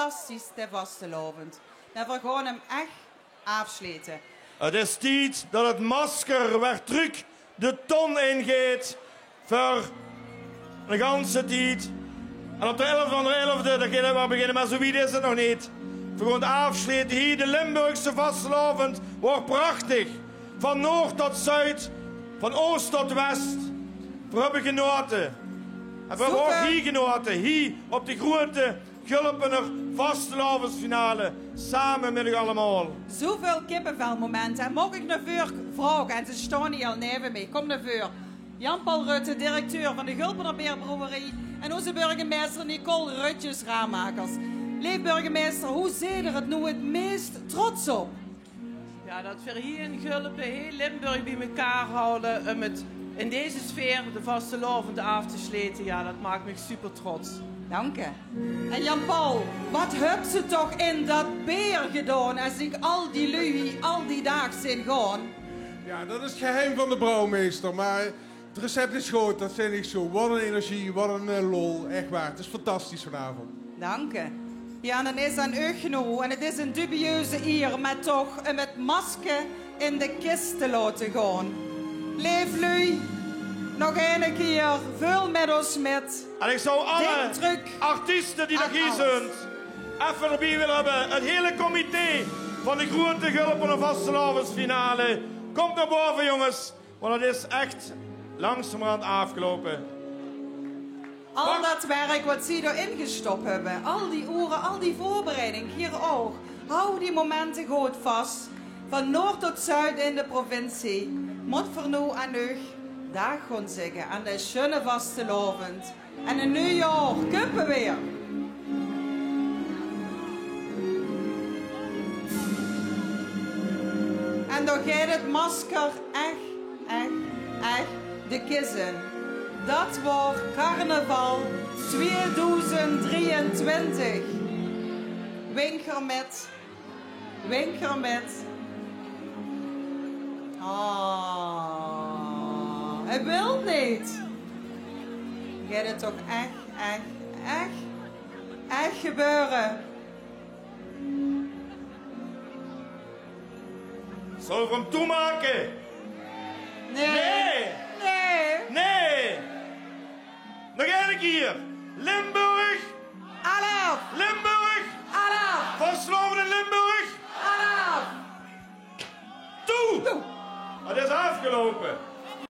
fantastisch, de vastelovend. Dat we gewoon hem echt afsluiten. Het is tijd dat het masker weer terug de ton ingeet voor de ganse tijd. En op de 11 van de 11e, dan gaan we beginnen, maar zo wie is het nog niet. We gaan afsluiten hier, de Limburgse vastelovend wordt prachtig. Van noord tot zuid, van oost tot west. We hebben genoten. En we hebben ook hier genoten, hier op de grote Gulpener vastelovensfinale, samen met u allemaal. Zoveel kippenvelmomenten. Mag ik naar voren vragen? En ze staan hier al neven mij. Kom naar voren. Jan-Paul Rutte, directeur van de Gulpener Beerbrouwerie. En onze burgemeester Nicole Rutjes, raammakers. Lieve burgemeester, hoe zie je het nu het meest trots op? Ja, dat we hier in Gulpen heel Limburg bij elkaar houden om het in deze sfeer de vastelovend af te sluiten. Ja, dat maakt me super trots. Dank je. En Jan-Paul, wat heb ze toch in dat beer gedaan als ik al die lui al die dag zijn gaan? Ja, dat is het geheim van de brouwmeester, maar het recept is goed, dat vind ik zo. Wat een energie, wat een lol, echt waar. Het is fantastisch vanavond. Dank je. Ja, dan is aan u genoeg en het is een dubieuze eer, maar toch met masker in de kist te laten gaan. Leef lui, nog een keer, vul met ons met. En ik zou alle artiesten die nog hier zijn, even erbij willen hebben. Het hele comité van de grote Gulpener vastelovensfinale. Komt naar boven, jongens, want het is echt langzamerhand afgelopen. Al dat werk wat ze erin gestopt hebben, al die uren, al die voorbereiding, hier ook. Hou die momenten goed vast. Van noord tot zuid in de provincie. Moet voor nu aan u dag gaan zeggen aan de schöne vastelovend. En een nieuw jaar, kuppen weer. En dan gaat het masker echt de kiezen. Dat wordt carnaval 2023. Winker met. Oh, hij wil niet. Gaat het toch echt gebeuren? Zullen we hem toemaken? Nee. Nog één keer. Limburg. Alaf. Limburg. Alaf. Vastelovend in Limburg. Alaf. Toe. Het is afgelopen.